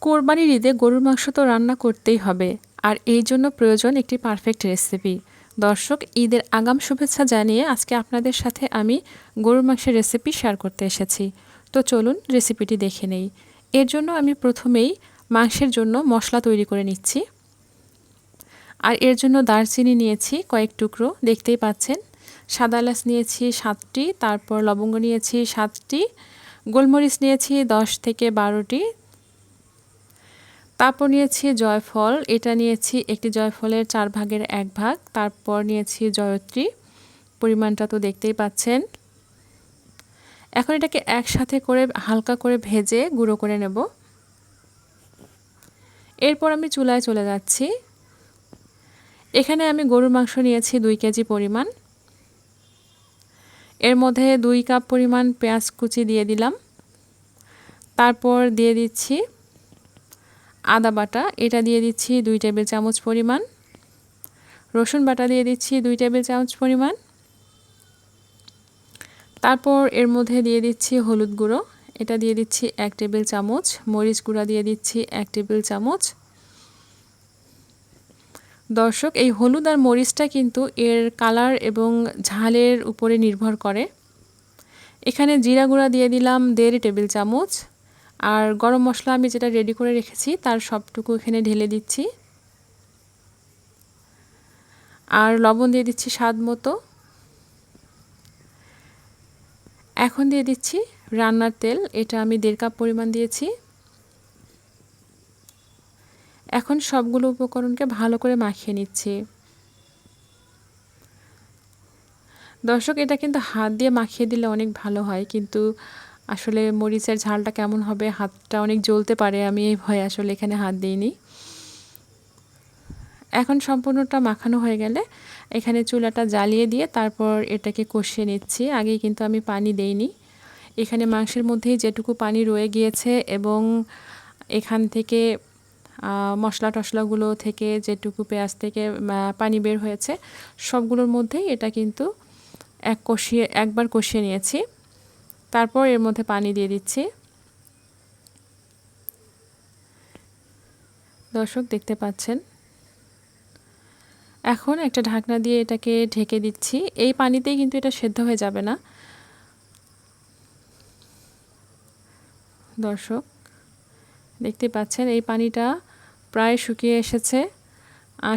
কোরবানির ঈদে গরুর মাংস তো রান্না করতেই হবে, আর এই জন্য প্রয়োজন একটি পারফেক্ট রেসিপি। দর্শক, ঈদের আগাম শুভেচ্ছা জানিয়ে আজকে আপনাদের সাথে আমি গরুর মাংসের রেসিপি শেয়ার করতে এসেছি। তো চলুন রেসিপিটি দেখে নেই। এর জন্য আমি প্রথমেই মাংসের জন্য মশলা তৈরি করে নিচ্ছি। আর এর জন্য দারচিনি নিয়েছি কয়েক টুকরো, দেখতেই পাচ্ছেন। সাদা এলাচ নিয়েছি 7টি, তারপর লবঙ্গ নিয়েছি 7টি, গোলমরিচ নিয়েছি 10 থেকে 12টি, তারপর নিয়েছি জয়ফল, এটা নিয়েছি একটি জয়ফলের 4 ভাগের 1 ভাগ। তারপর নিয়েছি জয়ত্রী, পরিমাণটা তো দেখতেই পাচ্ছেন। এখন এটাকে একসাথে করে হালকা করে ভেজে গুঁড়ো করে নেব। এরপর আমি চুলায় চলে যাচ্ছি। এখানে আমি গরুর মাংস নিয়েছি 2 কেজি পরিমাণ। এর মধ্যে 2 কাপ পরিমাণ পেঁয়াজ কুচি দিয়ে দিলাম। তারপর দিয়ে দিচ্ছি আদা বাটা, এটা দিয়ে দিচ্ছি 2 টেবিল চামচ পরিমাণ। রসুন বাটা দিয়ে দিচ্ছি 2 টেবিল চামচ পরিমাণ। তারপর এর মধ্যে দিয়ে দিচ্ছি হলুদ গুঁড়ো, এটা দিয়ে দিচ্ছি 1 টেবিল চামচ। মরিচ গুঁড়া দিয়ে দিচ্ছি 1 টেবিল চামচ। দর্শক, এই হলুদ আর মরিচটা কিন্তু এর কালার এবং ঝালের উপরে নির্ভর করে। এখানে জিরা গুঁড়া দিয়ে দিলাম 1.5 টেবিল চামচ। আর গরম মশলা আমি যেটা রেডি করে রেখেছি তার সবটুকু এখানে ঢেলে দিচ্ছি। আর লবণ দিয়ে দিচ্ছি স্বাদ মতো। এখন দিয়ে দিচ্ছি রান্নার তেল, এটা আমি 1.5 কাপ পরিমাণ দিয়েছি। এখন সবগুলো উপকরণকে ভালো করে মাখিয়ে নিচ্ছি। দর্শক, এটা কিন্তু হাত দিয়ে মাখিয়ে দিলে অনেক ভালো হয়, কিন্তু আসলে মরিচের ঝালটা কেমন হবে, হাতটা অনেক জ্বলতে পারে, আমি এই ভয়ে আসলে এখানে হাত দিইনি। এখন সম্পূর্ণটা মাখানো হয়ে গেলে এখানে চুলাটা জ্বালিয়ে দিয়ে তারপর এটাকে কষিয়ে নিচ্ছি। আগেই কিন্তু আমি পানি দেইনি। এখানে মাংসের মধ্যেই যেটুকু পানি রয়ে গিয়েছে এবং এখান থেকে মশলা টশলাগুলো থেকে যেটুকু পেঁয়াজ থেকে পানি বের হয়েছে সবগুলোর মধ্যেই এটা কিন্তু একবার কষিয়ে নিয়েছি। তারপর এর মধ্যে পানি দিয়ে দিচ্ছি। দর্শক, দেখতে পাচ্ছেন। এখন একটা ঢাকনা দিয়ে এটাকে ঢেকে দিচ্ছি। এই পানিতেই কিন্তু এটা সেদ্ধ হয়ে যাবে না। দর্শক, দেখতে পাচ্ছেন এই পানিটা প্রায় শুকিয়ে এসেছে।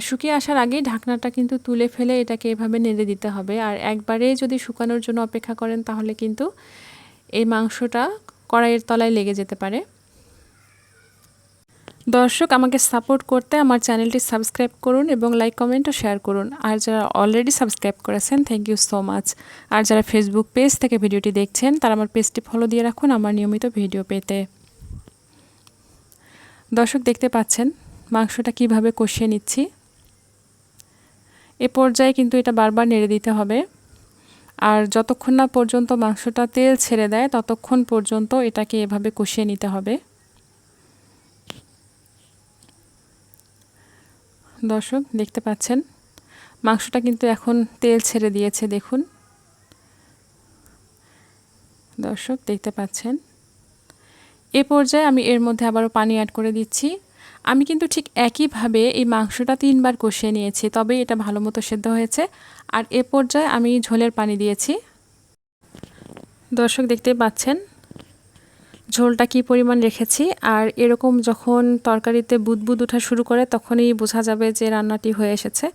শুকিয়ে আসার আগেই ঢাকনাটা কিন্তু তুলে ফেলে এটাকে এভাবে নেড়ে দিতে হবে। আর একবারে যদি শুকানোর জন্য অপেক্ষা করেন তাহলে কিন্তু এই মাংসটা কড়াইয়ের তলায় লেগে যেতে পারে। দর্শক, আমাকে সাপোর্ট করতে আমার চ্যানেলটি সাবস্ক্রাইব করুন এবং লাইক কমেন্ট ও শেয়ার করুন। আর যারা অলরেডি সাবস্ক্রাইব করেছেন, থ্যাংক ইউ সো মাচ। আর যারা ফেসবুক পেজ থেকে ভিডিওটি দেখছেন তারা আমার পেজটি ফলো দিয়ে রাখুন আমার নিয়মিত ভিডিও পেতে। দর্শক, দেখতে পাচ্ছেন মাংসটা কিভাবে কষিয়ে নিচ্ছি। এ পর্যায়ে কিন্তু এটা বারবার নেড়ে দিতে হবে। আর যতক্ষণ না পর্যন্ত মাংসটা তেল ছেড়ে দেয় ততক্ষণ পর্যন্ত এটাকে এভাবে কষিয়ে নিতে হবে। দর্শক, দেখতে পাচ্ছেন মাংসটা কিন্তু এখন তেল ছেড়ে দিয়েছে, দেখুন। দর্শক, দেখতে পাচ্ছেন। এ পর্যায়ে আমি এর মধ্যে আবারও পানি অ্যাড করে দিচ্ছি। আমি কিন্তু ঠিক একইভাবে এই মাংসটা 3 বার কষিয়ে নিয়েছি, তবে এটা ভালো মতো সেদ্ধ হয়েছে। আর এ পর্যায়ে আমি ঝোলের পানি দিয়েছি। দর্শক, দেখতে পাচ্ছেন ঝোলটা কি পরিমাণ রেখেছি। আর এরকম যখন তরকারিতে বুদবুদ ওঠা শুরু করে তখনই বোঝা যাবে যে রান্নাটি হয়ে এসেছে।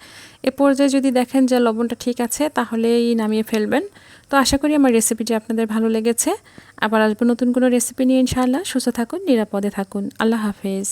এ পর্যায়ে যদি দেখেন যে লবণটা ঠিক আছে তাহলেই নামিয়ে ফেলবেন। তো আশা করি আমার রেসিপিটি আপনাদের ভালো লেগেছে। আবার আসবো নতুন কোনো রেসিপি নিয়ে, ইনশাআল্লাহ। সুস্থ থাকুন, নিরাপদে থাকুন। আল্লাহ হাফেজ।